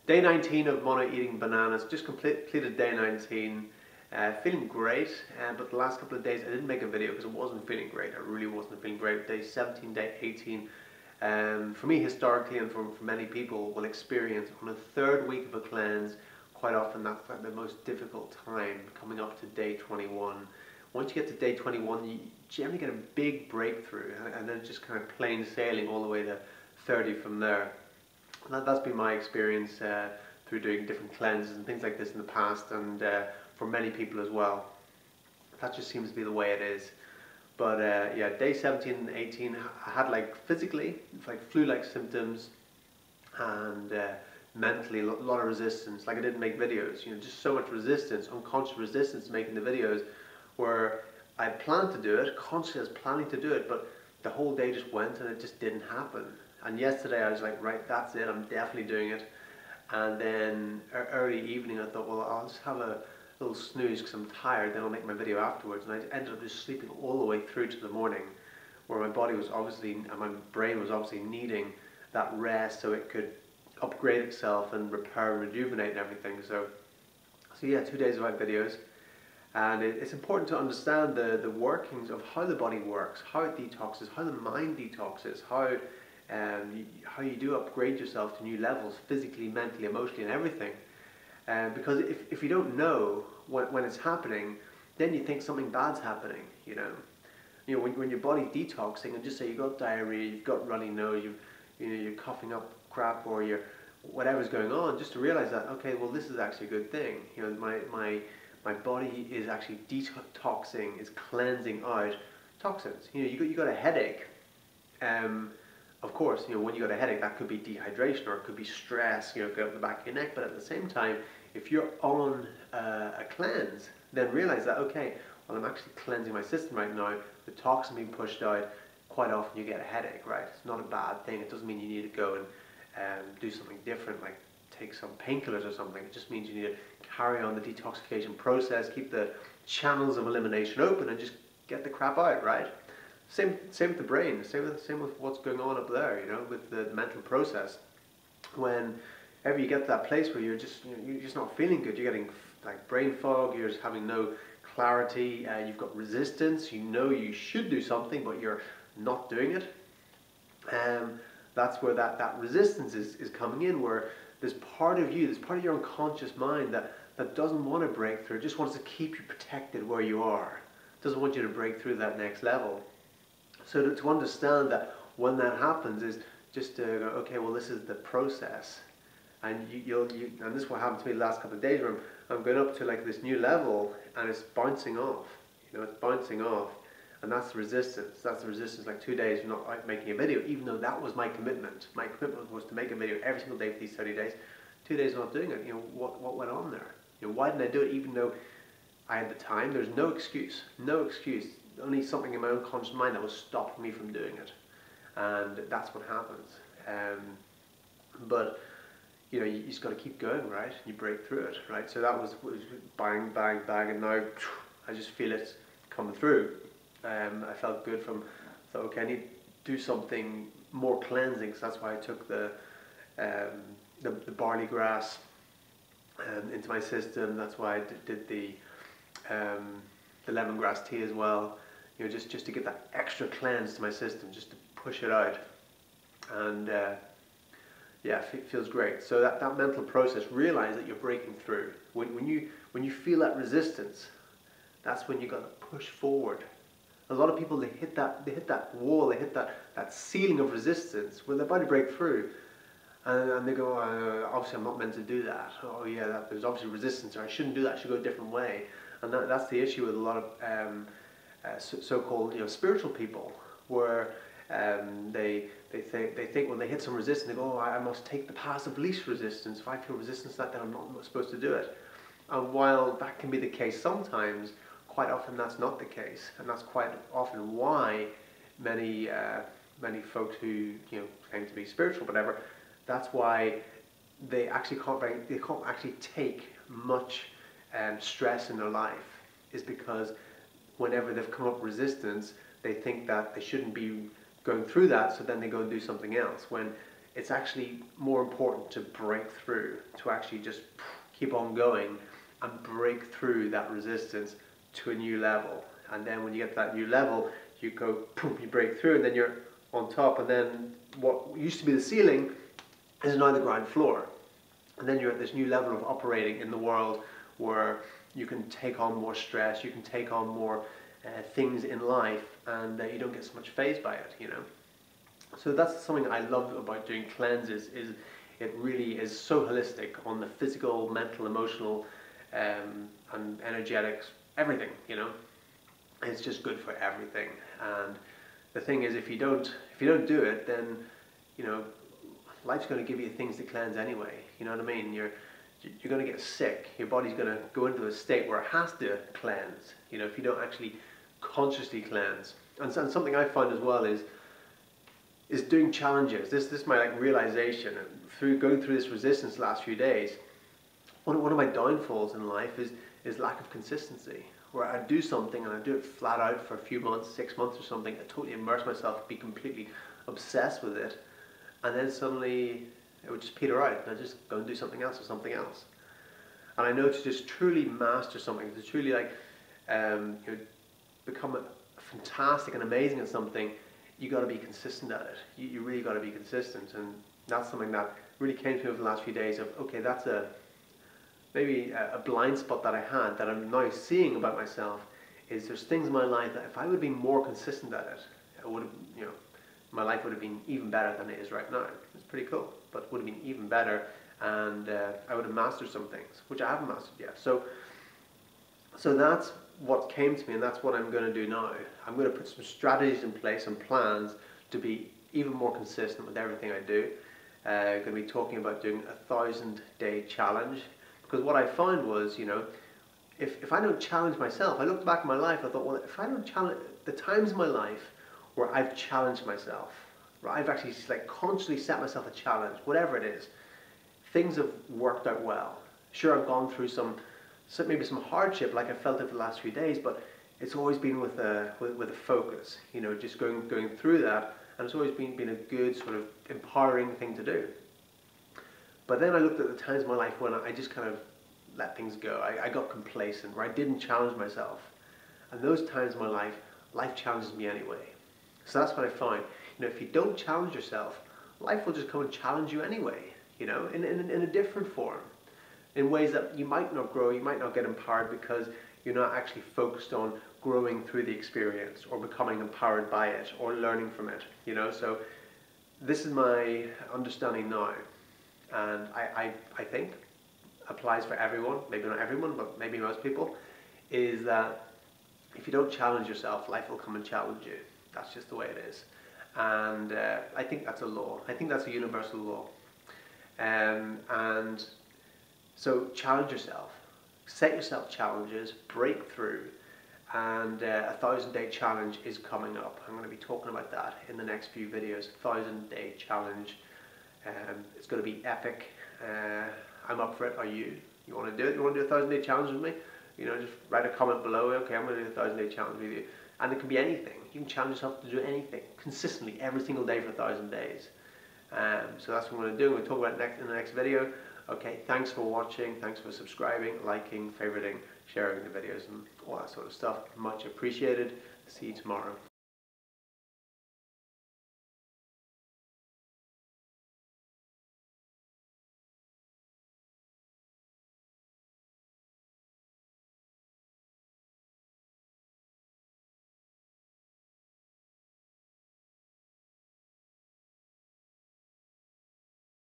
Day 19 of mono eating bananas, just completed day 19, feeling great, but the last couple of days I didn't make a video because I wasn't feeling great. I really wasn't feeling great. Day 17, day 18, for me historically and for many people will experience on the third week of a cleanse, quite often that's like the most difficult time, coming up to day 21. Once you get to day 21, you generally get a big breakthrough, and then it's just kind of plain sailing all the way to 30 from there. That's been my experience through doing different cleanses and things like this in the past, and for many people as well. That just seems to be the way it is. But yeah, day 17 and 18, I had like physically, like flu-like symptoms, and mentally a lot of resistance. Like I didn't make videos, just so much resistance, unconscious resistance to making the videos, where I planned to do it, consciously I was planning to do it, but the whole day just went and it just didn't happen. And yesterday I was like, right, that's it, I'm definitely doing it. And then early evening I thought, well, I'll just have a little snooze because I'm tired, then I'll make my video afterwards. And I ended up just sleeping all the way through to the morning, where my body was obviously, and my brain was obviously needing that rest so it could upgrade itself and repair and rejuvenate and everything. So yeah, 2 days without videos. And it's important to understand the workings of how the body works, how it detoxes, how the mind detoxes, how you do upgrade yourself to new levels, physically, mentally, emotionally, and everything. Because if you don't know when it's happening, then you think something bad's happening. When your body's detoxing, and just say you've got diarrhea, you've got runny nose, you're coughing up crap, or you're whatever's going on, just to realize that, okay, well, this is actually a good thing. My body is actually detoxing, is cleansing out toxins. You got a headache. Of course, when you got a headache, that could be dehydration or it could be stress, get up the back of your neck. But at the same time, if you're on a cleanse, then realize that, okay, well, I'm actually cleansing my system right now. The toxin being pushed out. Quite often you get a headache, right? It's not a bad thing. It doesn't mean you need to go and do something different, like take some painkillers or something. It just means you need to carry on the detoxification process, keep the channels of elimination open, and just get the crap out, right? Same with the brain, same with what's going on up there, with the mental process. Whenever you get to that place where you're just not feeling good, you're getting like brain fog, you're just having no clarity, you've got resistance, you should do something, but you're not doing it. That's where that resistance is coming in, where there's part of you, there's part of your unconscious mind that doesn't want to break through, just wants to keep you protected where you are, doesn't want you to break through that next level. So to understand that when that happens is just to go, okay, well, this is the process, and and this is what happened to me the last couple of days, where I'm going up to like this new level and it's bouncing off, it's bouncing off, and that's the resistance. That's the resistance. Like 2 days, you're not making a video, even though that was my commitment. My commitment was to make a video every single day for these 30 days. 2 days not doing it. What went on there? Why didn't I do it, even though I had the time? There's no excuse. No excuse. Only something in my own conscious mind that was stopping me from doing it, and that's what happens. But you just got to keep going, right? You break through it, right? So that was bang, bang, bang, and now I just feel it coming through. I felt good thought, okay, I need to do something more cleansing. So that's why I took the barley grass into my system. That's why I did the lemongrass tea as well. Just to get that extra cleanse to my system, just to push it out. And yeah, it feels great. So that mental process, realize that you're breaking through. When you feel that resistance, that's when you got to push forward. A lot of people, they hit that wall, they hit that ceiling of resistance when they're about to break through, and they go, obviously I'm not meant to do that. Oh yeah, there's obviously resistance, or I shouldn't do that. I should go a different way. And that's the issue with a lot of so-called spiritual people, where they think when they hit some resistance, they go, oh, I must take the path of least resistance. If I feel resistance to that, then I'm not supposed to do it. And while that can be the case sometimes, quite often that's not the case, and that's quite often why many folks who claim to be spiritual, whatever, that's why they actually can't actually take much stress in their life, is because whenever they've come up resistance, they think that they shouldn't be going through that, so then they go and do something else. When it's actually more important to break through, to actually just keep on going and break through that resistance to a new level. And then when you get to that new level, you go, boom, you break through, and then you're on top, and then what used to be the ceiling is now the ground floor. And then you're at this new level of operating in the world where you can take on more stress, you can take on more things in life, and you don't get so much fazed by it, you know. So that's something I love about doing cleanses, is it really is so holistic on the physical, mental, emotional, and energetics, everything, you know. It's just good for everything. And the thing is, if you don't do it, then, you know, life's going to give you things to cleanse anyway. You know what I mean? You're going to get sick. Your body's going to go into a state where it has to cleanse. You know, if you don't actually consciously cleanse. And something I find as well is doing challenges. This is my like realization, and through going through this resistance the last few days. One of my downfalls in life is lack of consistency. Where I do something and I do it flat out for a few months, 6 months or something, I totally immerse myself, be completely obsessed with it, and then suddenly it would just peter out, and I just go and do something else or something else. And I know to just truly master something, to truly like you know, become fantastic and amazing at something, you got to be consistent at it. You really got to be consistent, and that's something that really came to me over the last few days. Of okay, that's maybe a blind spot that I had that I'm now seeing about myself. Is there's things in my life that if I would have been more consistent at it, I would have, you know, my life would have been even better than it is right now. It's pretty cool, but it would have been even better, and I would have mastered some things, which I haven't mastered yet. So that's what came to me, and that's what I'm going to do now. I'm going to put some strategies in place and plans to be even more consistent with everything I do. I'm going to be talking about doing a 1,000-day challenge, because what I found was, you know, if I don't challenge myself, I looked back at my life, I thought, well, if I don't challenge, the times in my life where I've challenged myself, where I've actually like consciously set myself a challenge, whatever it is, things have worked out well. Sure, I've gone through maybe some hardship, like I felt it for the last few days, but it's always been with a focus, you know, just going through that, and it's always been a good sort of empowering thing to do. But then I looked at the times in my life when I just kind of let things go. I got complacent, where I didn't challenge myself. And those times in my life challenges me anyway. So that's what I find. You know, if you don't challenge yourself, life will just come and challenge you anyway, you know, in a different form. In ways that you might not grow, you might not get empowered because you're not actually focused on growing through the experience or becoming empowered by it or learning from it, you know. So this is my understanding now, and I think applies for everyone, maybe not everyone, but maybe most people, is that if you don't challenge yourself, life will come and challenge you. That's just the way it is. And I think that's a law. I think that's a universal law. And so challenge yourself. Set yourself challenges, break through, and a 1,000-day challenge is coming up. I'm going to be talking about that in the next few videos. 1,000-day challenge. It's going to be epic. I'm up for it. Are you? You want to do it? You want to do a 1,000-day challenge with me? You know, just write a comment below. Okay, I'm going to do a 1,000-day challenge with you. And it can be anything. You can challenge yourself to do anything consistently every single day for 1,000 days. So that's what I'm going to do. We'll talk about it in the next video. Okay, thanks for watching. Thanks for subscribing, liking, favoriting, sharing the videos, and all that sort of stuff. Much appreciated. See you tomorrow.